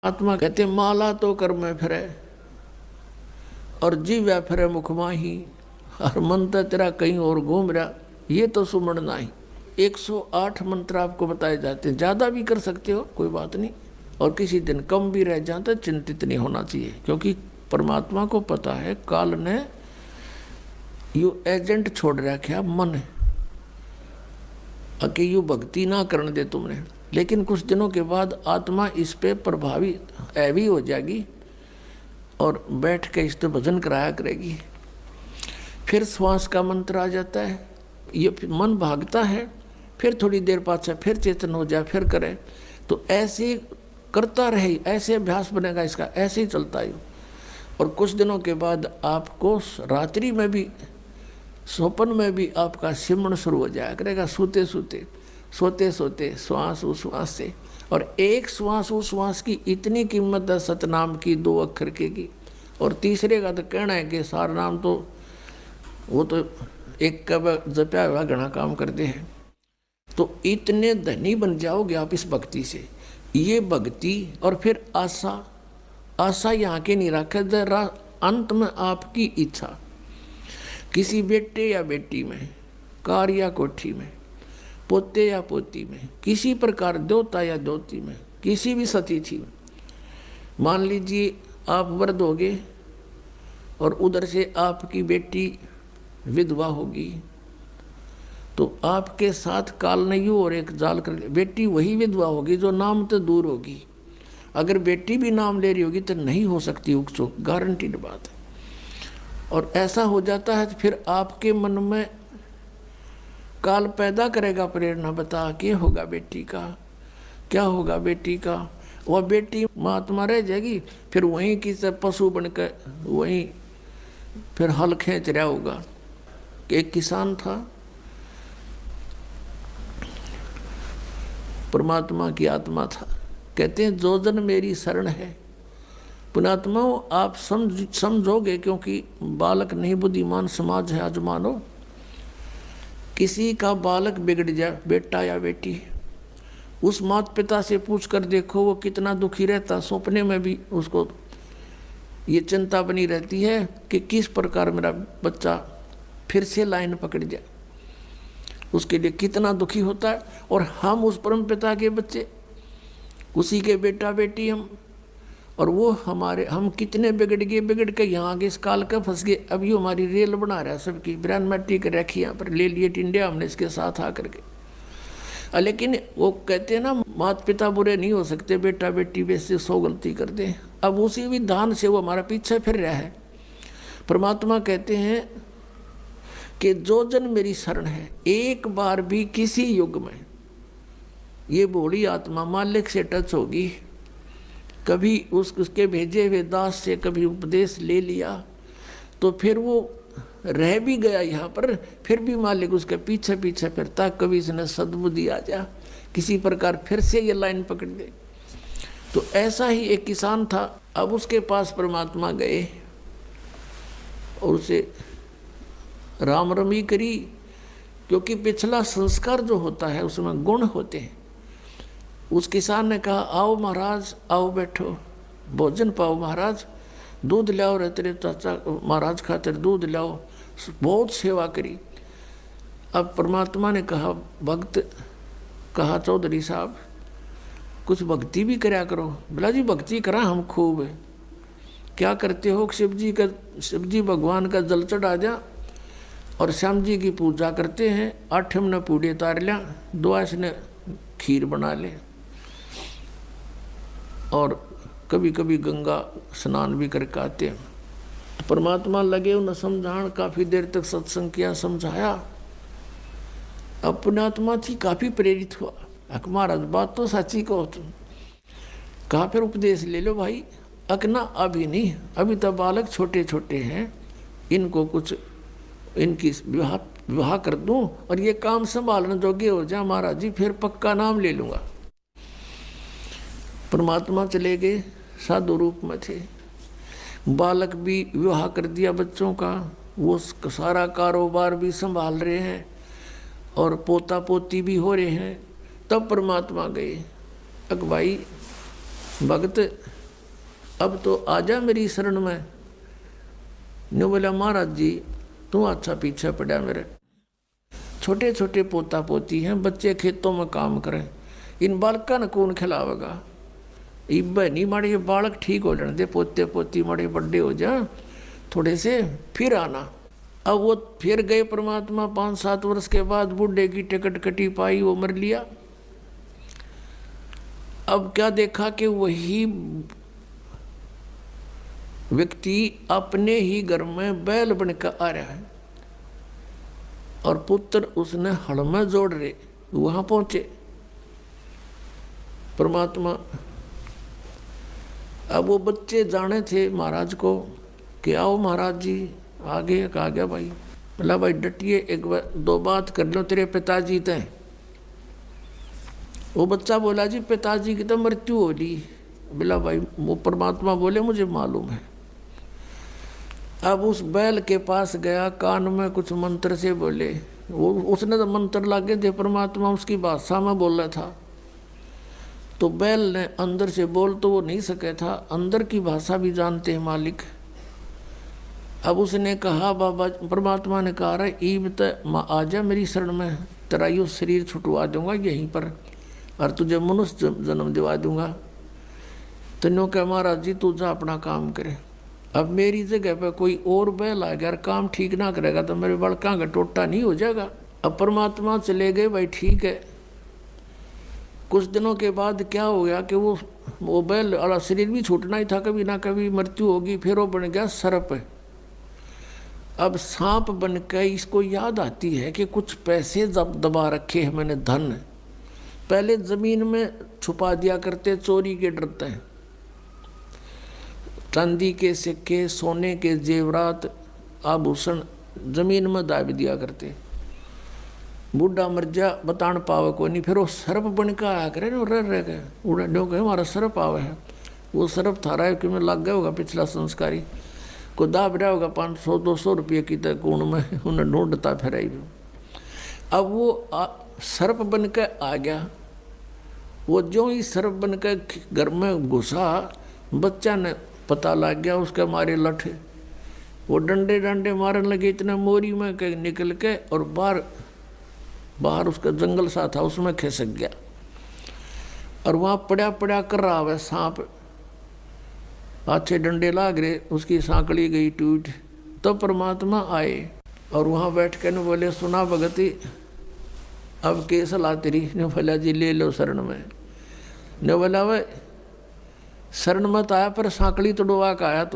आत्मा कहते माला तो कर में फिरे और जीव फिरे मुख माही, और मंत्र तेरा कहीं और घूम रहा, ये तो सुमरना ही। 108 मंत्र आपको बताए जाते हैं, ज़्यादा भी कर सकते हो कोई बात नहीं, और किसी दिन कम भी रह जाता चिंतित नहीं होना चाहिए, क्योंकि परमात्मा को पता है काल ने यू एजेंट छोड़ रखा मन कि यू भक्ति ना करने दे तुमने। लेकिन कुछ दिनों के बाद आत्मा इस पे प्रभावित ऐवी हो जाएगी और बैठ के इस पे भजन कराया करेगी। फिर श्वास का मंत्र आ जाता है, ये मन भागता है, फिर थोड़ी देर पाछे फिर चेतन हो जाए, फिर करे, तो ऐसे करता रहे, ऐसे अभ्यास बनेगा इसका, ऐसे ही चलता है। और कुछ दिनों के बाद आपको रात्रि में भी, स्वप्न में भी आपका सिमरण शुरू हो जाया करेगा, सोते सोते सोते सोते श्वास उश्वास से। और एक श्वास उश्वास की इतनी कीमत है सतनाम की, 2 अक्षर की, और तीसरे का तो कहना है कि सार नाम तो वो तो एक का जपया हुआ घना काम करते हैं। तो इतने धनी बन जाओगे आप इस भक्ति से। ये भक्ति और फिर आशा, आशा यहाँ के नहीं रखे, जरा अंत में आपकी इच्छा, किसी बेटे या बेटी में, कार या कोठी में, पोते या पोती में, किसी प्रकार देवता या देवती में, किसी भी सतिथि में। मान लीजिए आप वृद्ध होगे और उधर से आपकी बेटी विधवा होगी, तो आपके साथ काल नहीं हो और एक जाल कर, बेटी वही विधवा होगी जो नाम तो दूर होगी। अगर बेटी भी नाम ले रही होगी तो नहीं हो सकती उकसुक, गारंटीड बात है। और ऐसा हो जाता है तो फिर आपके मन में काल पैदा करेगा प्रेरणा, बता के होगा बेटी का, क्या होगा बेटी का। वह बेटी महात्मा रह जाएगी, फिर वहीं की से पशु बनकर वहीं फिर हल खींच रहा होगा। एक किसान था, परमात्मा की आत्मा था, कहते हैं जो जन मेरी शरण है। पुणात्मा आप समझोगे, क्योंकि बालक नहीं बुद्धिमान समाज है आज मानो। किसी का बालक बिगड़ जाए, बेटा या बेटी, उस माता पिता से पूछ कर देखो वो कितना दुखी रहता। सपने में भी उसको ये चिंता बनी रहती है कि किस प्रकार मेरा बच्चा फिर से लाइन पकड़ जाए, उसके लिए कितना दुखी होता है। और हम उस परम पिता के बच्चे, उसी के बेटा बेटी हम, और वो हमारे, हम कितने बिगड़ के यहाँ आगे इस काल का फंस गए। अभी हमारी रेल बना रहा है सबकी, ब्रांड मैट्रिक कर रखी यहाँ पर, ले लिए इंडिया हमने इसके साथ आकर के। लेकिन वो कहते हैं ना माता पिता बुरे नहीं हो सकते, बेटा बेटी वैसे 100 गलती कर दे। अब उसी विधान से वो हमारा पीछे फिर रहा है। परमात्मा कहते हैं कि जो जन मेरी शरण है, एक बार भी किसी युग में ये भोली आत्मा मालिक से टच होगी, कभी उसके भेजे हुए दास से कभी उपदेश ले लिया, तो फिर वो रह भी गया यहाँ पर, फिर भी मालिक उसके पीछे पीछे फिरता, कभी इसने सद्बुद्धि आ जा, किसी प्रकार फिर से ये लाइन पकड़ दे। तो ऐसा ही एक किसान था। अब उसके पास परमात्मा गए और उसे राम रमी करी, क्योंकि पिछला संस्कार जो होता है उसमें गुण होते हैं। उस किसान ने कहा आओ महाराज, आओ बैठो, भोजन पाओ महाराज, दूध लाओ रे तेरे चाचा महाराज खातिर दूध लाओ। बहुत सेवा करी। अब परमात्मा ने कहा, भक्त कहा चौधरी साहब कुछ भक्ति भी कराया करो। बोला जी भक्ति करा हम खूब है। क्या करते हो? शिव जी भगवान का जल चढ़ा जा और श्याम जी की पूजा करते हैं, 8 ने पूड़े तार लिया, 2 ने खीर बना ले, और कभी कभी गंगा स्नान भी करके आते हैं। तो परमात्मा लगे उन्हें समझान, काफ़ी देर तक सत्संग किया, समझाया। अब पुण्यात्मा थी, काफ़ी प्रेरित हुआ, महाराज बात तो सच्ची कहो तुम। कहा फिर उपदेश ले लो भाई। अकना अभी नहीं, अभी तो बालक छोटे छोटे हैं, इनको कुछ इनकी विवाह कर दूं और ये काम संभालने जोगे हो जा महाराज जी, फिर पक्का नाम ले लूँगा। परमात्मा चले गए, साधु रूप में थे। बालक भी विवाह कर दिया बच्चों का, वो सारा कारोबार भी संभाल रहे हैं और पोता पोती भी हो रहे हैं। तब परमात्मा गए, अक भाई भगत अब तो आजा मेरी शरण में। न्यू बोला महाराज जी तू अच्छा पीछे पड़ा मेरे, छोटे छोटे पोता पोती हैं, बच्चे खेतों में काम करें, इन बालका ने कौन खिलावेगा। इब नहीं माड़े ये बालक ठीक हो जाने दे, पोते पोती माड़े बड़े हो जा थोड़े से, फिर आना। अब वो फिर गए परमात्मा, 5-7 वर्ष के बाद बूढ़े की टिकट कटी पाई, वो मर लिया। अब क्या देखा कि वही व्यक्ति अपने ही घर में बैल बनकर आ रहा है और पुत्र उसने हड़ में जोड़ रहे। वहां पहुंचे परमात्मा। अब वो बच्चे जाने थे महाराज को कि आओ महाराज जी, आगे कहा गया भाई, बोला भाई डटिए, एक दो बात कर लो तेरे पिताजी ते। वो बच्चा बोला जी पिताजी की तो मृत्यु हो ली। बोला भाई वो परमात्मा बोले मुझे मालूम है। अब उस बैल के पास गया, कान में कुछ मंत्र से बोले, वो उसने तो मंत्र लागे थे, परमात्मा उसकी भाषा में बोल रहा था। तो बैल ने अंदर से बोल तो वो नहीं सके था, अंदर की भाषा भी जानते हैं मालिक। अब उसने कहा बाबा, परमात्मा ने कहा रहा ईब तो आ जा मेरी शरण में, तेरा यो शरीर छुटवा दूंगा यहीं पर और तुझे मनुष्य जन्म दिवा दूंगा। तो नो कह महाराज जी तू जा अपना काम करे, अब मेरी जगह पर कोई और बैल आ गया और काम ठीक ना करेगा तो मेरे बड़का का टोटा नहीं हो जाएगा। अब परमात्मा चले गए, भाई ठीक है। कुछ दिनों के बाद क्या हो गया कि वो बैल वाला शरीर भी छूटना ही था, कभी ना कभी मृत्यु होगी, फिर वो बन गया सर्प। अब सांप बन के इसको याद आती है कि कुछ पैसे दबा रखे हैं मैंने, धन पहले जमीन में छुपा दिया करते, चोरी के डरते हैं, चांदी के सिक्के, सोने के जेवरात, आभूषण जमीन में दाब दिया करते। बूढ़ा मर जा बतान पावे को नहीं, फिर वो सर्प बन के आया करे ना, रह गए उड़ा ड्यो कहे हमारा सर्प आवे है। वो सर्प थारा है कि में लग गया होगा पिछला संस्कारी को, दाब रहा होगा 500-200 रुपये की तक कूण में, उन्हें ढूंढता फिर। अब वो सर्प बन के आ गया। वो जो ही सर्प बन के घर में घुसा, बच्चा ने पता लग गया, उसके मारे लठ, वो डंडे डंडे मारने लगे, इतना मोरी में के निकल के और बाहर उसका जंगल सा था उसमें खिसक गया और वहाँ पड़ा पड़ा कर रहा है सांप, अच्छे डंडे लाग रहे, उसकी सांकड़ी गई टूट। तो परमात्मा आए और वहाँ बैठ के न बोले सुना भगती अब के सलाह तेरी। ने बोला जी ले लो शरण में। ने बोला भाई शरण मत आया पर सांकड़ी तोड़वा का आया तो